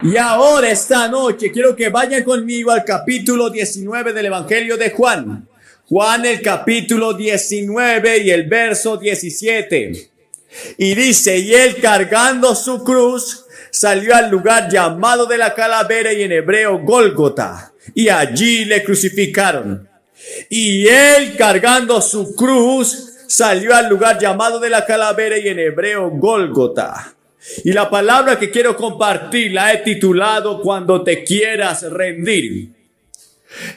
Y ahora esta noche quiero que vayan conmigo al capítulo 19 del Evangelio de Juan. Juan el capítulo 19 y el verso 17. Y dice, y él cargando su cruz salió al lugar llamado de la calavera y en hebreo Gólgota. Y allí le crucificaron. Y él cargando su cruz salió al lugar llamado de la calavera y en hebreo Gólgota. Y la palabra que quiero compartir la he titulado Cuando te quieras rendir.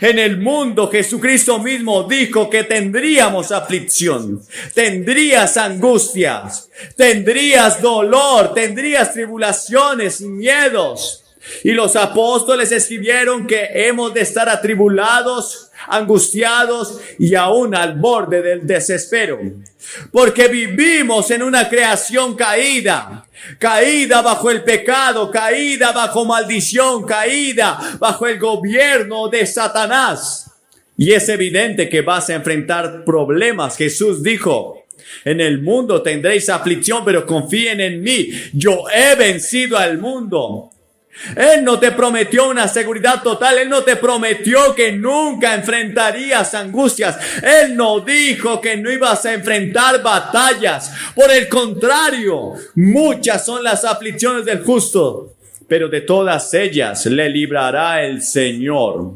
En el mundo Jesucristo mismo dijo que tendríamos aflicción, tendrías angustias, tendrías dolor, tendrías tribulaciones y miedos. Y los apóstoles escribieron que hemos de estar atribulados, angustiados y aún al borde del desespero. Porque vivimos en una creación caída bajo el pecado, caída bajo maldición, caída bajo el gobierno de Satanás. Y es evidente que vas a enfrentar problemas. Jesús dijo, en el mundo tendréis aflicción, pero confíen en mí. Yo he vencido al mundo. Él no te prometió una seguridad total. Él no te prometió que nunca enfrentarías angustias. Él no dijo que no ibas a enfrentar batallas. Por el contrario, muchas son las aflicciones del justo, pero de todas ellas le librará el Señor.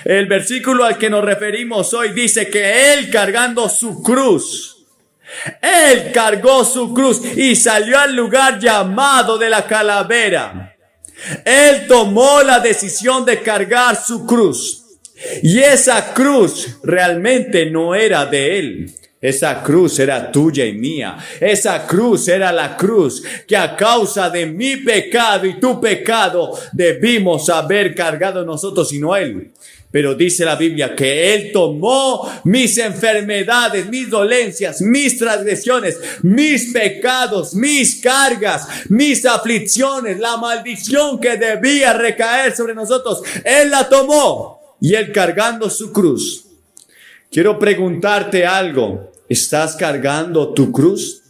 El versículo al que nos referimos hoy dice que él cargando su cruz, él cargó su cruz y salió al lugar llamado de la calavera. Él tomó la decisión de cargar su cruz. Y esa cruz realmente no era de él. Esa cruz era tuya y mía. Esa cruz era la cruz que a causa de mi pecado y tu pecado debimos haber cargado nosotros y no él. Pero dice la Biblia que él tomó mis enfermedades, mis dolencias, mis transgresiones, mis pecados, mis cargas, mis aflicciones, la maldición que debía recaer sobre nosotros. Él la tomó y él cargando su cruz. Quiero preguntarte algo. ¿Estás cargando tu cruz?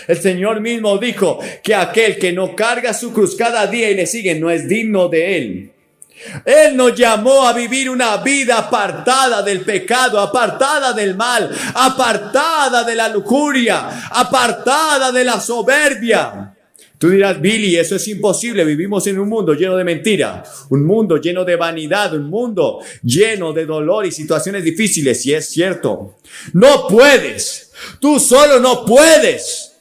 El Señor mismo dijo que aquel que no carga su cruz cada día y le sigue no es digno de él. Él nos llamó a vivir una vida apartada del pecado, apartada del mal, apartada de la lujuria, apartada de la soberbia. Tú dirás, Billy, eso es imposible. Vivimos en un mundo lleno de mentira, un mundo lleno de vanidad, un mundo lleno de dolor y situaciones difíciles. Y es cierto, no puedes, tú solo no puedes.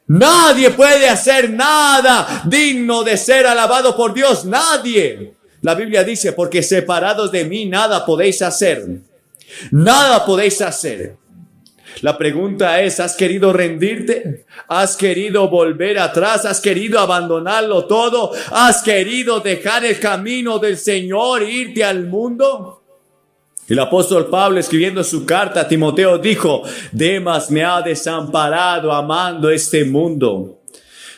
Nadie puede hacer nada digno de ser alabado por Dios, nadie. La Biblia dice, porque separados de mí nada podéis hacer. Nada podéis hacer. La pregunta es, ¿has querido rendirte? ¿Has querido volver atrás? ¿Has querido abandonarlo todo? ¿Has querido dejar el camino del Señor e irte al mundo? El apóstol Pablo, escribiendo su carta a Timoteo, dijo, Demas me ha desamparado amando este mundo.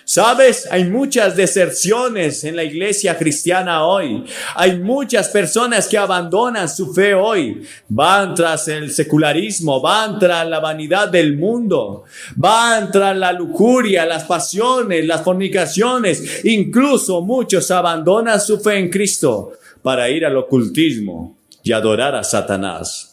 ¿Sabes? Hay muchas deserciones en la iglesia cristiana hoy. Hay muchas personas que abandonan su fe hoy. Van tras el secularismo, van tras la vanidad del mundo, van tras la lujuria, las pasiones, las fornicaciones. Incluso muchos abandonan su fe en Cristo para ir al ocultismo y adorar a Satanás.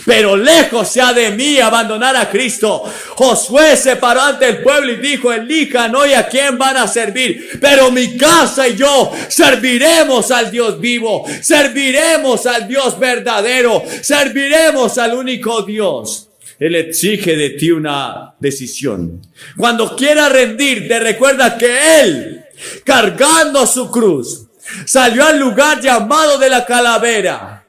Pero lejos sea de mí abandonar a Cristo. Josué se paró ante el pueblo y dijo, elijan hoy a quién van a servir, pero mi casa y yo serviremos al Dios vivo, serviremos al Dios verdadero, serviremos al único Dios. Él exige de ti una decisión. Cuando quieras rendirte, recuerda que Él, cargando su cruz, salió al lugar llamado de la calavera.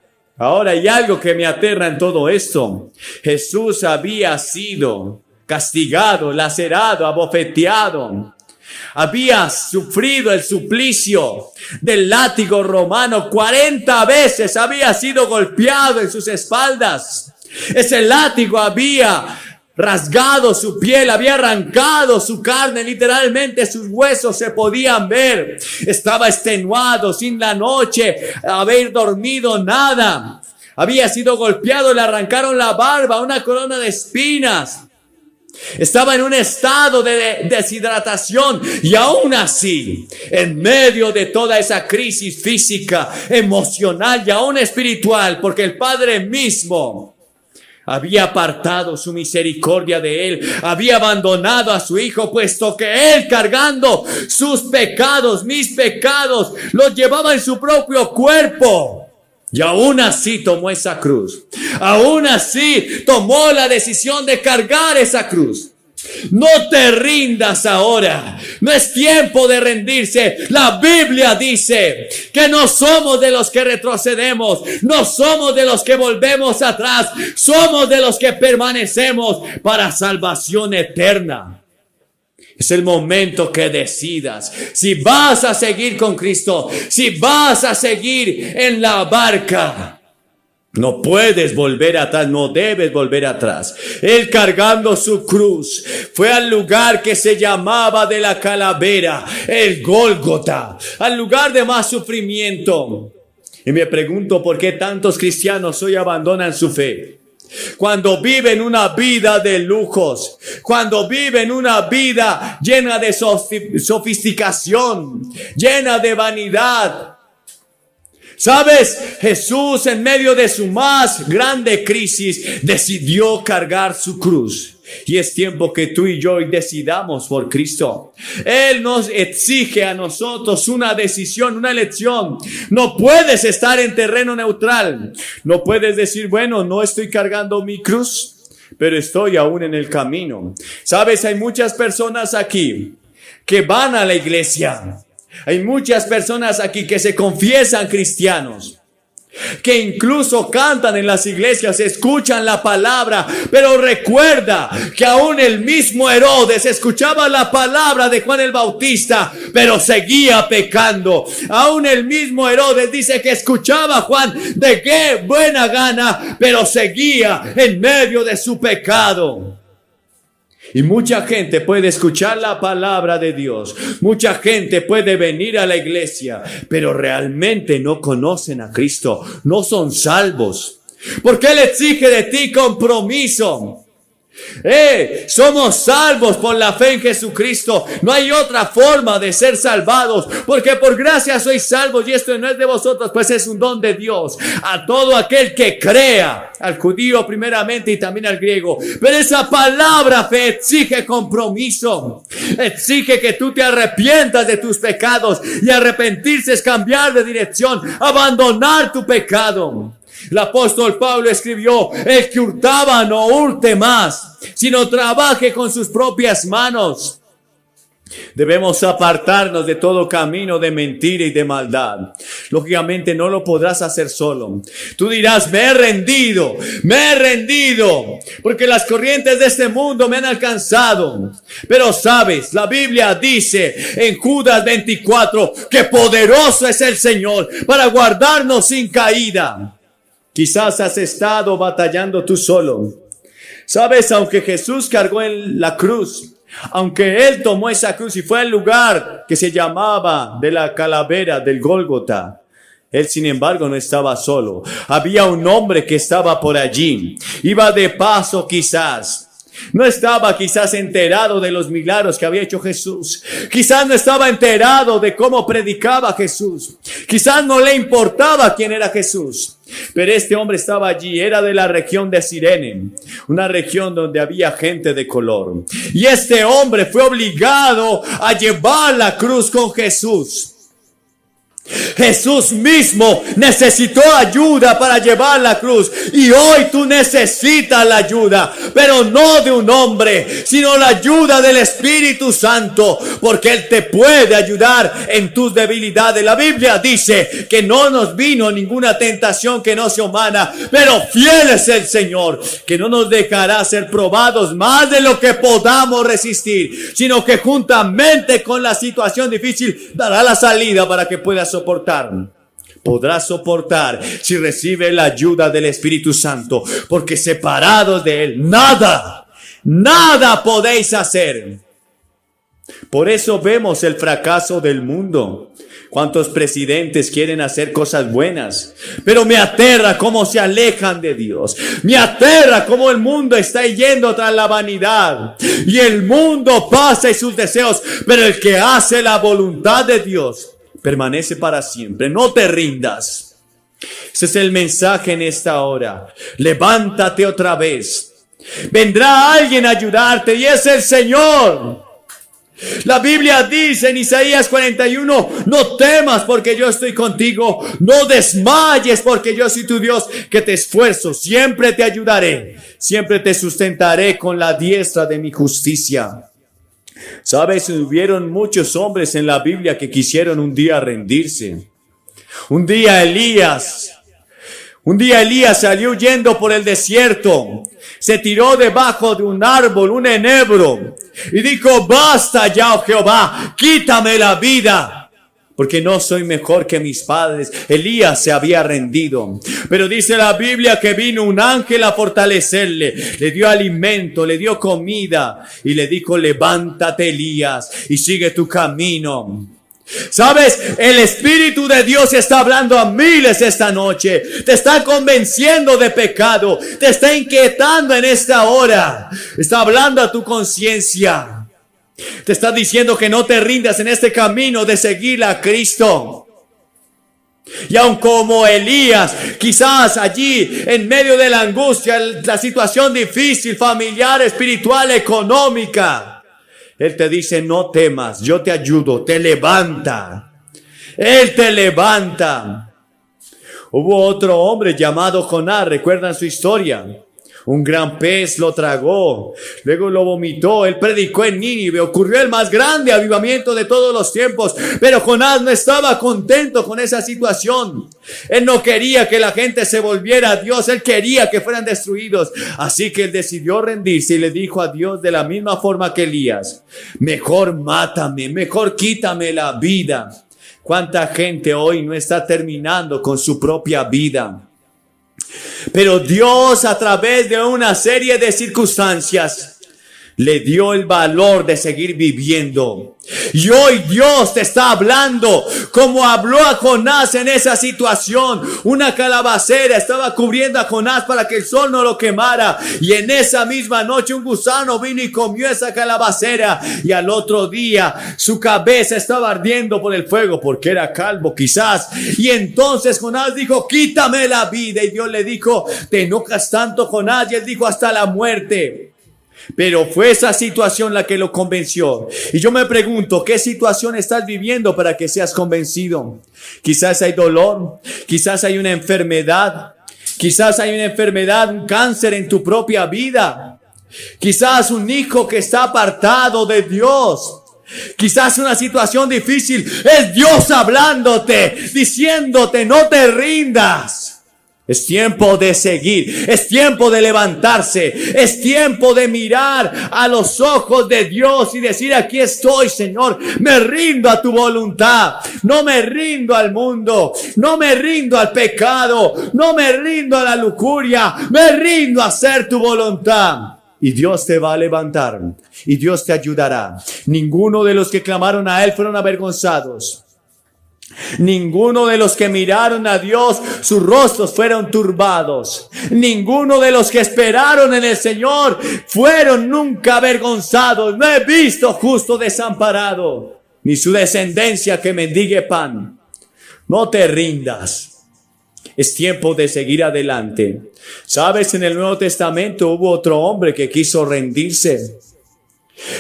Ahora hay algo que me aterra en todo esto. Jesús había sido castigado, lacerado, abofeteado. Había sufrido el suplicio del látigo romano. 40 veces había sido golpeado en sus espaldas. Ese látigo había rasgado su piel, había arrancado su carne, literalmente sus huesos se podían ver. Estaba extenuado, sin la noche haber dormido nada. Había sido golpeado, le arrancaron la barba, una corona de espinas. Estaba en un estado de deshidratación y aún así, en medio de toda esa crisis física, emocional y aún espiritual, porque el Padre mismo había apartado su misericordia de él, había abandonado a su hijo, puesto que él, cargando sus pecados, mis pecados, los llevaba en su propio cuerpo. Y aún así tomó esa cruz. Aún así tomó la decisión de cargar esa cruz. No te rindas ahora. No es tiempo de rendirse. La Biblia dice que no somos de los que retrocedemos. No somos de los que volvemos atrás. Somos de los que permanecemos para salvación eterna. Es el momento que decidas si vas a seguir con Cristo, si vas a seguir en la barca. No puedes volver atrás, no debes volver atrás. Él, cargando su cruz, fue al lugar que se llamaba de la calavera, el Gólgota, al lugar de más sufrimiento. Y me pregunto por qué tantos cristianos hoy abandonan su fe. Cuando viven una vida de lujos, cuando viven una vida llena de sofisticación, llena de vanidad. ¿Sabes? Jesús, en medio de su más grande crisis, decidió cargar su cruz. Y es tiempo que tú y yo decidamos por Cristo. Él nos exige a nosotros una decisión, una elección. No puedes estar en terreno neutral. No puedes decir, bueno, no estoy cargando mi cruz, pero estoy aún en el camino. ¿Sabes? Hay muchas personas aquí que van a la iglesia. Hay muchas personas aquí que se confiesan cristianos, que incluso cantan en las iglesias, escuchan la palabra, pero recuerda que aún el mismo Herodes escuchaba la palabra de Juan el Bautista, pero seguía pecando. Aún el mismo Herodes dice que escuchaba a Juan de qué buena gana, pero seguía en medio de su pecado. Y mucha gente puede escuchar la palabra de Dios. Mucha gente puede venir a la iglesia, pero realmente no conocen a Cristo. No son salvos. Porque Él exige de ti compromiso. Somos salvos por la fe en Jesucristo. No hay otra forma de ser salvados, porque por gracia sois salvos, y esto no es de vosotros, pues es un don de Dios a todo aquel que crea, al judío primeramente y también al griego. Pero esa palabra fe exige compromiso, exige que tú te arrepientas de tus pecados, y arrepentirse es cambiar de dirección, abandonar tu pecado. El apóstol Pablo escribió: el que hurtaba no hurte más, sino trabaje con sus propias manos. Debemos apartarnos de todo camino de mentira y de maldad. Lógicamente no lo podrás hacer solo. Tú dirás: me he rendido, porque las corrientes de este mundo me han alcanzado. Pero sabes, la Biblia dice en Judas 24 que poderoso es el Señor para guardarnos sin caída. Quizás has estado batallando tú solo. Sabes, aunque Jesús cargó en la cruz, aunque Él tomó esa cruz y fue al lugar que se llamaba de la calavera del Gólgota, Él sin embargo no estaba solo. Había un hombre que estaba por allí. Iba de paso quizás. No estaba quizás enterado de los milagros que había hecho Jesús. Quizás no estaba enterado de cómo predicaba Jesús. Quizás no le importaba quién era Jesús. Pero este hombre estaba allí, era de la región de Cirene, una región donde había gente de color. Y este hombre fue obligado a llevar la cruz con Jesús. Jesús mismo necesitó ayuda para llevar la cruz, y hoy tú necesitas la ayuda, pero no de un hombre, sino la ayuda del Espíritu Santo, porque Él te puede ayudar en tus debilidades. La Biblia dice que no nos vino ninguna tentación que no sea humana, pero fiel es el Señor, que no nos dejará ser probados más de lo que podamos resistir, sino que juntamente con la situación difícil dará la salida para que puedas soportar. Podrás soportar si recibe la ayuda del Espíritu Santo, porque separados de Él nada podéis hacer. Por eso vemos el fracaso del mundo. ¿Cuántos presidentes quieren hacer cosas buenas? Pero me aterra cómo se alejan de Dios. Me aterra cómo el mundo está yendo tras la vanidad. Y el mundo pasa y sus deseos. Pero el que hace la voluntad de Dios permanece para siempre. No te rindas. Ese es el mensaje en esta hora. Levántate otra vez. Vendrá alguien a ayudarte y es el Señor. La Biblia dice en Isaías 41, no temas porque yo estoy contigo, no desmayes porque yo soy tu Dios, que te esfuerzo, siempre te ayudaré, siempre te sustentaré con la diestra de mi justicia. ¿Sabes? Hubieron muchos hombres en la Biblia que quisieron un día rendirse. Un día Elías salió huyendo por el desierto. Se tiró debajo de un árbol, un enebro, y dijo, basta ya, oh Jehová, quítame la vida, porque no soy mejor que mis padres. Elías se había rendido, pero dice la Biblia que vino un ángel a fortalecerle, le dio alimento, le dio comida, y le dijo, levántate, Elías, y sigue tu camino. ¿Sabes? El Espíritu de Dios está hablando a miles esta noche. Te está convenciendo de pecado. Te está inquietando en esta hora. Está hablando a tu conciencia. Te está diciendo que no te rindas en este camino de seguir a Cristo. Y aun como Elías, quizás allí en medio de la angustia, la situación difícil, familiar, espiritual, económica, Él te dice, no temas, yo te ayudo, te levanta. Él te levanta. Hubo otro hombre llamado Jonás, ¿recuerdan su historia? Un gran pez lo tragó, luego lo vomitó. Él predicó en Nínive, ocurrió el más grande avivamiento de todos los tiempos. Pero Jonás no estaba contento con esa situación. Él no quería que la gente se volviera a Dios, él quería que fueran destruidos. Así que él decidió rendirse y le dijo a Dios de la misma forma que Elías, mejor mátame, mejor quítame la vida. ¿Cuánta gente hoy no está terminando con su propia vida? Pero Dios, a través de una serie de circunstancias, le dio el valor de seguir viviendo. Y hoy Dios te está hablando como habló a Jonás en esa situación. Una calabacera estaba cubriendo a Jonás para que el sol no lo quemara. Y en esa misma noche un gusano vino y comió esa calabacera. Y al otro día su cabeza estaba ardiendo por el fuego porque era calvo quizás. Y entonces Jonás dijo, quítame la vida. Y Dios le dijo, te enojas tanto, Jonás. Y él dijo, hasta la muerte. Pero fue esa situación la que lo convenció. Y yo me pregunto, ¿qué situación estás viviendo para que seas convencido? Quizás hay dolor, quizás hay una enfermedad, un cáncer en tu propia vida. Quizás un hijo que está apartado de Dios. Quizás una situación difícil. Es Dios hablándote, diciéndote, no te rindas. Es tiempo de seguir, es tiempo de levantarse, es tiempo de mirar a los ojos de Dios y decir, aquí estoy, Señor, me rindo a tu voluntad, no me rindo al mundo, no me rindo al pecado, no me rindo a la lujuria, me rindo a hacer tu voluntad. Y Dios te va a levantar y Dios te ayudará. Ninguno de los que clamaron a Él fueron avergonzados. Ninguno de los que miraron a Dios, sus rostros fueron turbados. Ninguno de los que esperaron en el Señor fueron nunca avergonzados. No he visto justo desamparado, ni su descendencia que mendigue pan. No te rindas. Es tiempo de seguir adelante. ¿Sabes? En el Nuevo Testamento hubo otro hombre que quiso rendirse.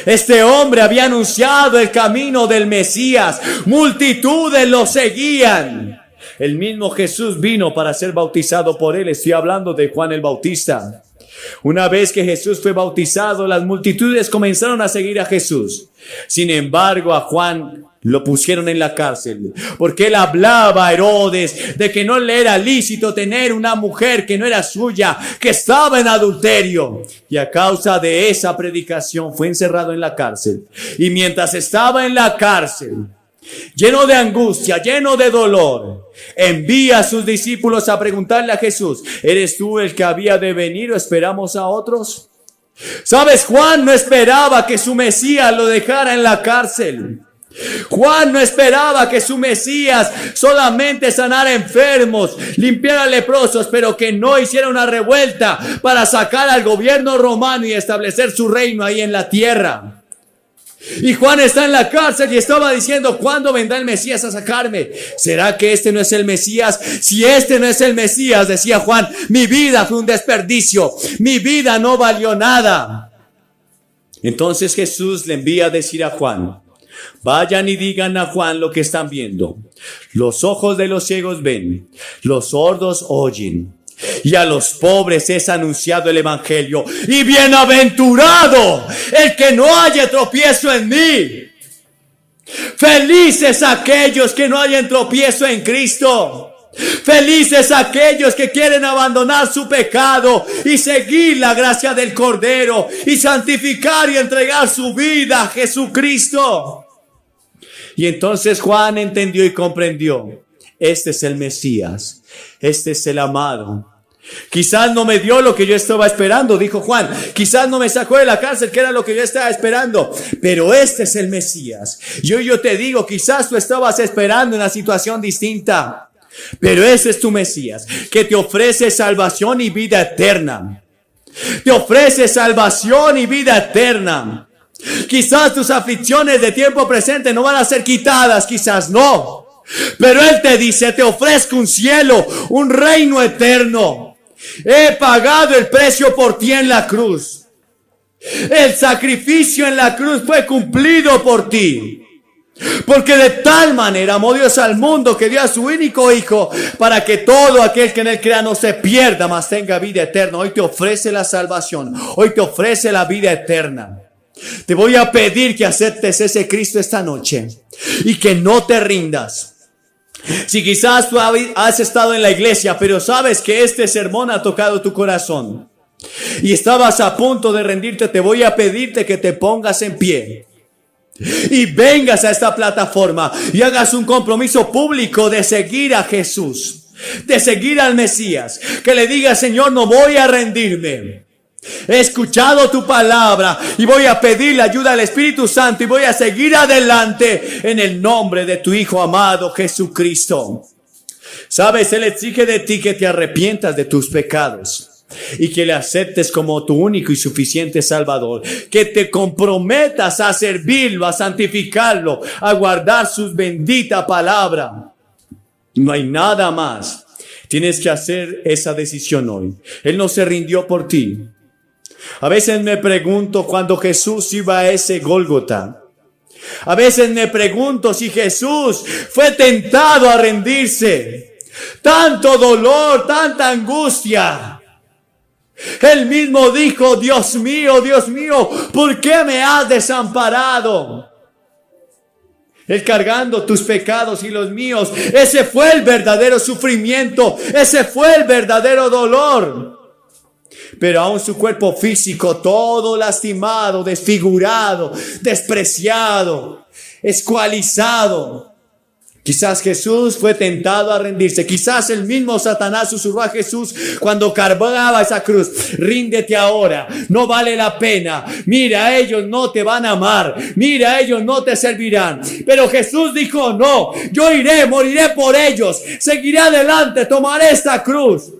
Este hombre había anunciado el camino del Mesías. Multitudes lo seguían. El mismo Jesús vino para ser bautizado por él. Estoy hablando de Juan el Bautista. Una vez que Jesús fue bautizado, las multitudes comenzaron a seguir a Jesús. Sin embargo, a Juan lo pusieron en la cárcel porque él hablaba a Herodes de que no le era lícito tener una mujer que no era suya, que estaba en adulterio. Y a causa de esa predicación fue encerrado en la cárcel. Y mientras estaba en la cárcel, lleno de angustia, lleno de dolor, envía a sus discípulos a preguntarle a Jesús, ¿eres tú el que había de venir o esperamos a otros? ¿Sabes? Juan no esperaba que su Mesías lo dejara en la cárcel. Juan no esperaba que su Mesías solamente sanara enfermos, limpiara leprosos, pero que no hiciera una revuelta para sacar al gobierno romano y establecer su reino ahí en la tierra. Y Juan está en la cárcel y estaba diciendo: ¿cuándo vendrá el Mesías a sacarme? ¿Será que este no es el Mesías? Si este no es el Mesías, decía Juan, mi vida fue un desperdicio, mi vida no valió nada. Entonces Jesús le envía a decir a Juan: vayan y digan a Juan lo que están viendo. Los ojos de los ciegos ven, los sordos oyen, y a los pobres es anunciado el evangelio. Y bienaventurado el que no haya tropiezo en mí. Felices aquellos que no hayan tropiezo en Cristo. Felices aquellos que quieren abandonar su pecado y seguir la gracia del Cordero y santificar y entregar su vida a Jesucristo. Y entonces Juan entendió y comprendió: este es el Mesías, este es el amado. Quizás no me dio lo que yo estaba esperando, dijo Juan. Quizás no me sacó de la cárcel, que era lo que yo estaba esperando. Pero este es el Mesías. Yo te digo, quizás tú estabas esperando una situación distinta. Pero ese es tu Mesías, que te ofrece salvación y vida eterna. Te ofrece salvación y vida eterna. Quizás tus aflicciones de tiempo presente no van a ser quitadas, quizás no. Pero Él te dice: te ofrezco un cielo, un reino eterno. He pagado el precio por ti en la cruz. El sacrificio en la cruz fue cumplido por ti. Porque de tal manera amó Dios al mundo que dio a su único Hijo, para que todo aquel que en Él crea no se pierda, mas tenga vida eterna. Hoy te ofrece la salvación. Hoy te ofrece la vida eterna. Te voy a pedir que aceptes ese Cristo esta noche y que no te rindas. Si quizás tú has estado en la iglesia, pero sabes que este sermón ha tocado tu corazón y estabas a punto de rendirte, te voy a pedirte que te pongas en pie y vengas a esta plataforma y hagas un compromiso público de seguir a Jesús, de seguir al Mesías. Que le digas: Señor, no voy a rendirme. He escuchado tu palabra y voy a pedir la ayuda del Espíritu Santo y voy a seguir adelante en el nombre de tu Hijo amado Jesucristo. Sabes, Él exige de ti que te arrepientas de tus pecados y que le aceptes como tu único y suficiente Salvador. Que te comprometas a servirlo, a santificarlo, a guardar su bendita palabra. No hay nada más. Tienes que hacer esa decisión hoy. Él no se rindió por ti. A veces me pregunto, cuando Jesús iba a ese Gólgota, a veces me pregunto si Jesús fue tentado a rendirse. Tanto dolor, tanta angustia. Él mismo dijo: Dios mío, ¿por qué me has desamparado? Él cargando tus pecados y los míos. Ese fue el verdadero sufrimiento. Ese fue el verdadero dolor. Pero aún su cuerpo físico todo lastimado, desfigurado, despreciado, escualizado. Quizás Jesús fue tentado a rendirse. Quizás el mismo Satanás susurró a Jesús cuando cargaba esa cruz: ríndete ahora, no vale la pena. Mira, ellos no te van a amar. Mira, ellos no te servirán. Pero Jesús dijo: no, yo iré, moriré por ellos. Seguiré adelante, tomaré esta cruz,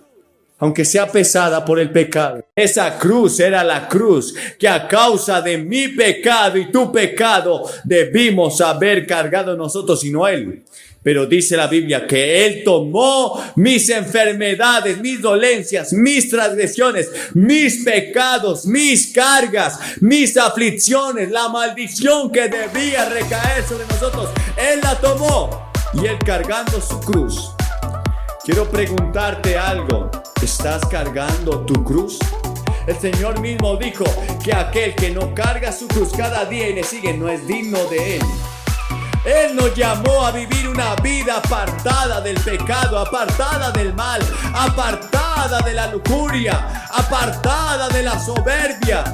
aunque sea pesada por el pecado. Esa cruz era la cruz que a causa de mi pecado y tu pecado debimos haber cargado nosotros y no Él. Pero dice la Biblia que Él tomó mis enfermedades, mis dolencias, mis transgresiones, mis pecados, mis cargas, mis aflicciones, la maldición que debía recaer sobre nosotros. Él la tomó y Él cargando su cruz. Quiero preguntarte algo. ¿Estás cargando tu cruz? El Señor mismo dijo que aquel que no carga su cruz cada día y le sigue no es digno de Él. Él nos llamó a vivir una vida apartada del pecado, apartada del mal, apartada de la lujuria, apartada de la soberbia.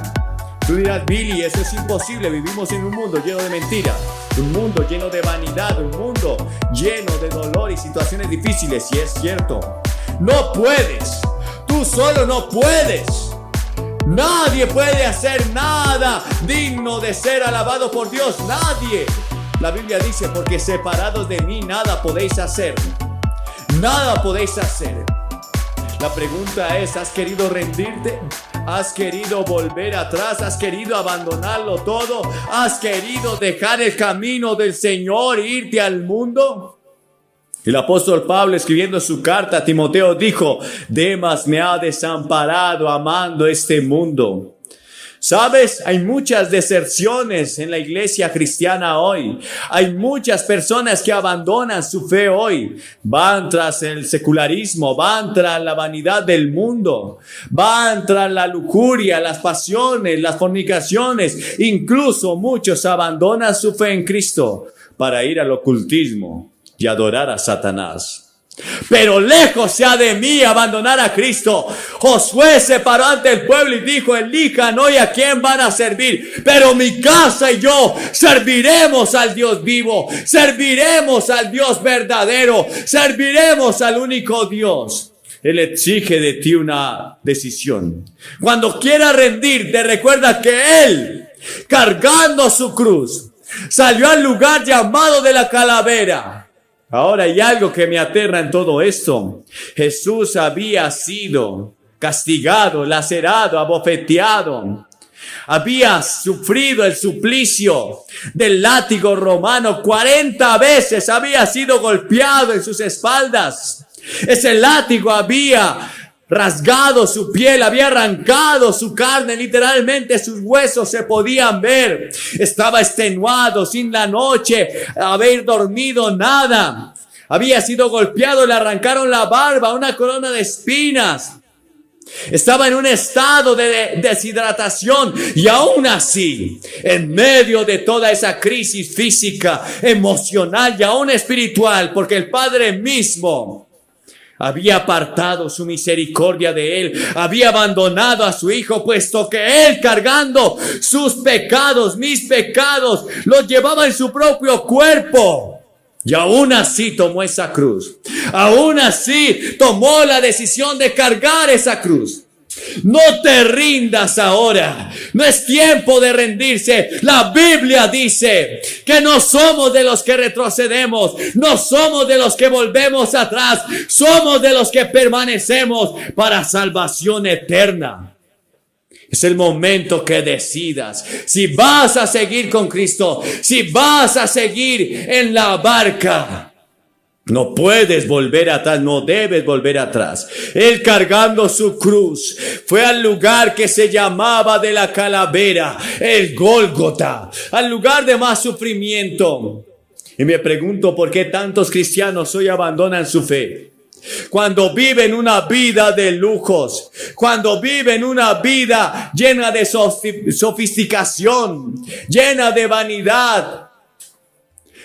Tú dirás: Billy, eso es imposible. Vivimos en un mundo lleno de mentiras, un mundo lleno de vanidad, un mundo lleno de dolor y situaciones difíciles. Y es cierto, no puedes, tú solo no puedes. Nadie puede hacer nada digno de ser alabado por Dios, nadie. La Biblia dice, porque separados de mí nada podéis hacer. Nada podéis hacer. La pregunta es, ¿has querido rendirte? ¿Has querido volver atrás? ¿Has querido abandonarlo todo? ¿Has querido dejar el camino del Señor e irte al mundo? El apóstol Pablo, escribiendo su carta a Timoteo, dijo, Demas me ha desamparado amando este mundo. ¿Sabes? Hay muchas deserciones en la iglesia cristiana hoy. Hay muchas personas que abandonan su fe hoy. Van tras el secularismo, van tras la vanidad del mundo, van tras la lujuria, las pasiones, las fornicaciones. Incluso muchos abandonan su fe en Cristo para ir al ocultismo y adorar a Satanás. Pero lejos sea de mí abandonar a Cristo. Josué se paró ante el pueblo y dijo, elijan hoy a quién van a servir, pero mi casa y yo serviremos al Dios vivo, serviremos al Dios verdadero, serviremos al único Dios. Él exige de ti una decisión. Cuando quieras rendirte, recuerda que Él, cargando su cruz, salió al lugar llamado de la calavera. Ahora hay algo que me aterra en todo esto. Jesús había sido castigado, lacerado, abofeteado. Había sufrido el suplicio del látigo romano. 40 veces había sido golpeado en sus espaldas. Ese látigo había rasgado su piel, había arrancado su carne, literalmente sus huesos se podían ver. Estaba extenuado, sin la noche haber dormido nada. Había sido golpeado, le arrancaron la barba, una corona de espinas. Estaba en un estado de deshidratación y aún así, en medio de toda esa crisis física, emocional y aún espiritual, porque el Padre mismo había apartado su misericordia de él, había abandonado a su hijo, puesto que él, cargando sus pecados, mis pecados, los llevaba en su propio cuerpo. Y aún así tomó esa cruz. Aún así tomó la decisión de cargar esa cruz. No te rindas ahora. No es tiempo de rendirse. La Biblia dice que no somos de los que retrocedemos. No somos de los que volvemos atrás. Somos de los que permanecemos para salvación eterna. Es el momento que decidas si vas a seguir con Cristo, si vas a seguir en la barca. No puedes volver atrás, no debes volver atrás. Él, cargando su cruz, fue al lugar que se llamaba de la calavera, el Gólgota, al lugar de más sufrimiento. Y me pregunto por qué tantos cristianos hoy abandonan su fe. Cuando viven una vida de lujos, cuando viven una vida llena de sofisticación, llena de vanidad.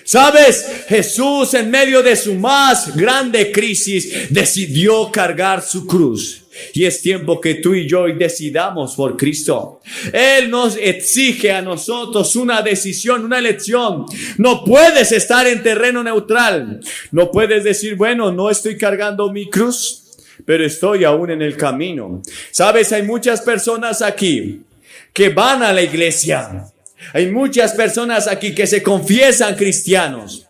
¿Sabes? Jesús, en medio de su más grande crisis, decidió cargar su cruz. Y es tiempo que tú y yo decidamos por Cristo. Él nos exige a nosotros una decisión, una elección. No puedes estar en terreno neutral. No puedes decir, bueno, no estoy cargando mi cruz, pero estoy aún en el camino. ¿Sabes? Hay muchas personas aquí que van a la iglesia. Hay muchas personas aquí que se confiesan cristianos,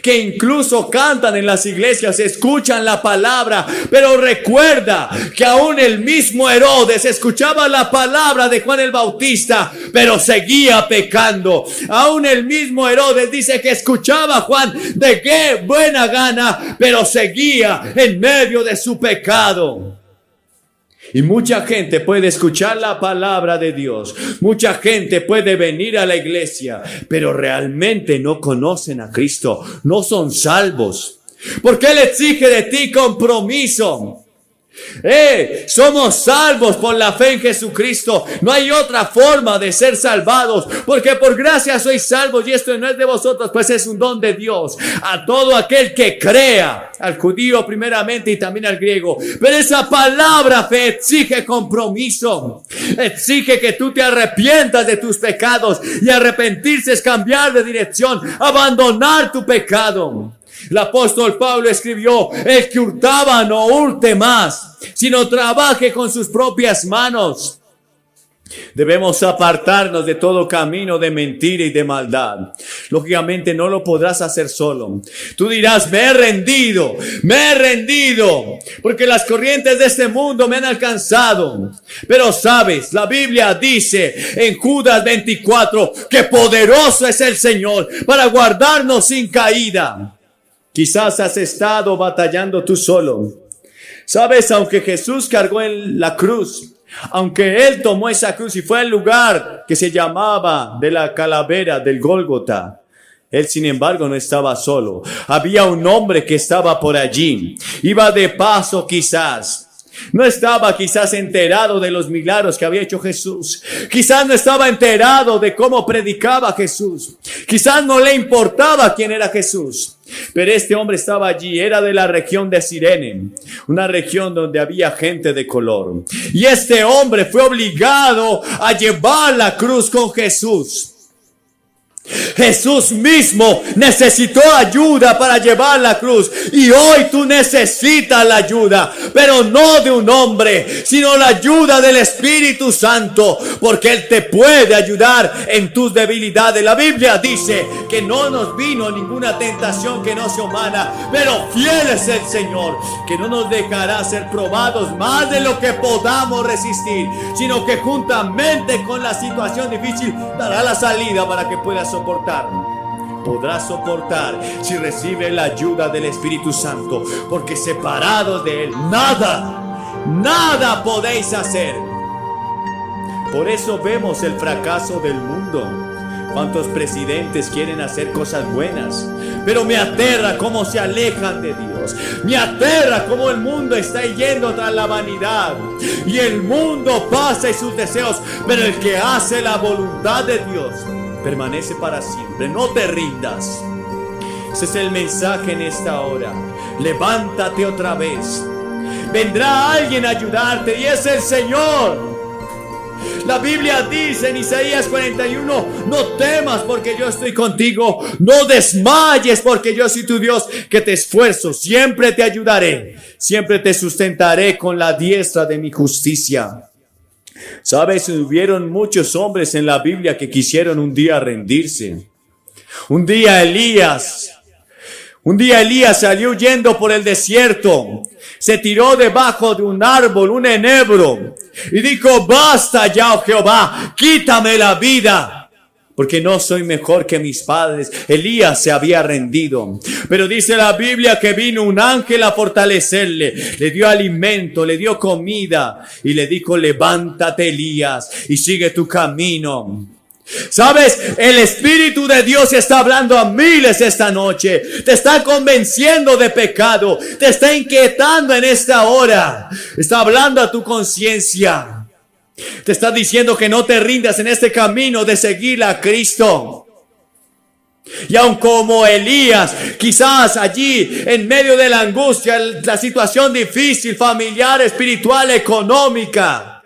que incluso cantan en las iglesias, escuchan la palabra, pero recuerda que aún el mismo Herodes escuchaba la palabra de Juan el Bautista, pero seguía pecando. Aún el mismo Herodes dice que escuchaba a Juan de qué buena gana, pero seguía en medio de su pecado. Y mucha gente puede escuchar la palabra de Dios. Mucha gente puede venir a la iglesia, pero realmente no conocen a Cristo. No son salvos. Porque Él exige de ti compromiso. Somos salvos por la fe en Jesucristo. No hay otra forma de ser salvados, porque por gracia sois salvos, y esto no es de vosotros, pues es un don de Dios a todo aquel que crea, al judío primeramente y también al griego. Pero esa palabra fe exige compromiso, exige que tú te arrepientas de tus pecados, y arrepentirse es cambiar de dirección, abandonar tu pecado. El apóstol Pablo escribió: el que hurtaba no hurte más, sino trabaje con sus propias manos. Debemos apartarnos de todo camino de mentira y de maldad. Lógicamente no lo podrás hacer solo. Tú dirás, me he rendido, porque las corrientes de este mundo me han alcanzado. Pero sabes, la Biblia dice en Judas 24 que poderoso es el Señor para guardarnos sin caída. Quizás has estado batallando tú solo. Sabes, aunque Jesús cargó en la cruz, aunque Él tomó esa cruz y fue al lugar que se llamaba de la calavera del Gólgota, Él sin embargo no estaba solo. Había un hombre que estaba por allí. Iba de paso quizás. No estaba quizás enterado de los milagros que había hecho Jesús. Quizás no estaba enterado de cómo predicaba Jesús. Quizás no le importaba quién era Jesús. Pero este hombre estaba allí, era de la región de Cirene, una región donde había gente de color. Y este hombre fue obligado a llevar la cruz con Jesús. Jesús mismo necesitó ayuda para llevar la cruz, y hoy tú necesitas la ayuda, pero no de un hombre, sino la ayuda del Espíritu Santo, porque Él te puede ayudar en tus debilidades. La Biblia dice que no nos vino ninguna tentación que no sea humana, pero fiel es el Señor, que no nos dejará ser probados más de lo que podamos resistir, sino que juntamente con la situación difícil dará la salida para que puedas soportar. Podrás soportar si recibe la ayuda del Espíritu Santo, porque separados de Él nada podéis hacer. Por eso vemos el fracaso del mundo. Cuántos presidentes quieren hacer cosas buenas, pero me aterra cómo se alejan de Dios. Me aterra cómo el mundo está yendo tras la vanidad, y el mundo pasa y sus deseos, pero el que hace la voluntad de Dios permanece para siempre. No te rindas. Ese es el mensaje en esta hora. Levántate otra vez. Vendrá alguien a ayudarte, y es el Señor. La Biblia dice en Isaías 41, no temas porque yo estoy contigo, no desmayes porque yo soy tu Dios, que te esfuerzo, siempre te ayudaré, siempre te sustentaré con la diestra de mi justicia. Sabes, hubieron muchos hombres en la Biblia que quisieron un día rendirse. Un día Elías salió huyendo por el desierto, se tiró debajo de un árbol, un enebro, y dijo, basta ya, oh Jehová, quítame la vida, porque no soy mejor que mis padres. Elías se había rendido, pero dice la Biblia que vino un ángel a fortalecerle, le dio alimento, le dio comida, y le dijo, levántate, Elías, y sigue tu camino. ¿Sabes? El Espíritu de Dios está hablando a miles esta noche. Te está convenciendo de pecado. Te está inquietando en esta hora. Está hablando a tu conciencia. Te está diciendo que no te rindas en este camino de seguir a Cristo. Y aun como Elías, quizás allí en medio de la angustia, la situación difícil, familiar, espiritual, económica,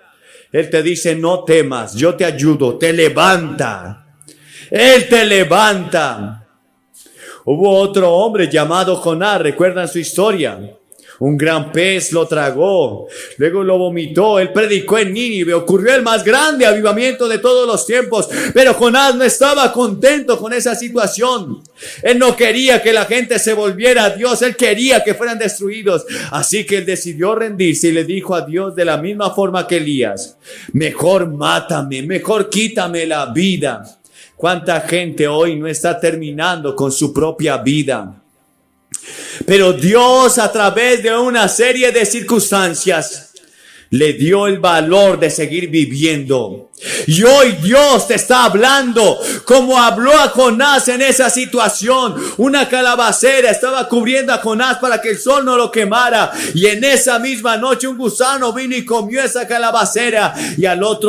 Él te dice, no temas, yo te ayudo, te levanta. Él te levanta. Hubo otro hombre llamado Jonás, ¿recuerdan su historia? Un gran pez lo tragó, luego lo vomitó. Él predicó en Nínive, ocurrió el más grande avivamiento de todos los tiempos. Pero Jonás no estaba contento con esa situación. Él no quería que la gente se volviera a Dios, él quería que fueran destruidos. Así que él decidió rendirse y le dijo a Dios de la misma forma que Elías, mejor mátame, mejor quítame la vida. ¿Cuánta gente hoy no está terminando con su propia vida? Pero Dios, a través de una serie de circunstancias, le dio el valor de seguir viviendo. Y hoy Dios te está hablando como habló a Jonás en esa situación. Una calabacera estaba cubriendo a Jonás para que el sol no lo quemara. Y en esa misma noche un gusano vino y comió esa calabacera. Y al otro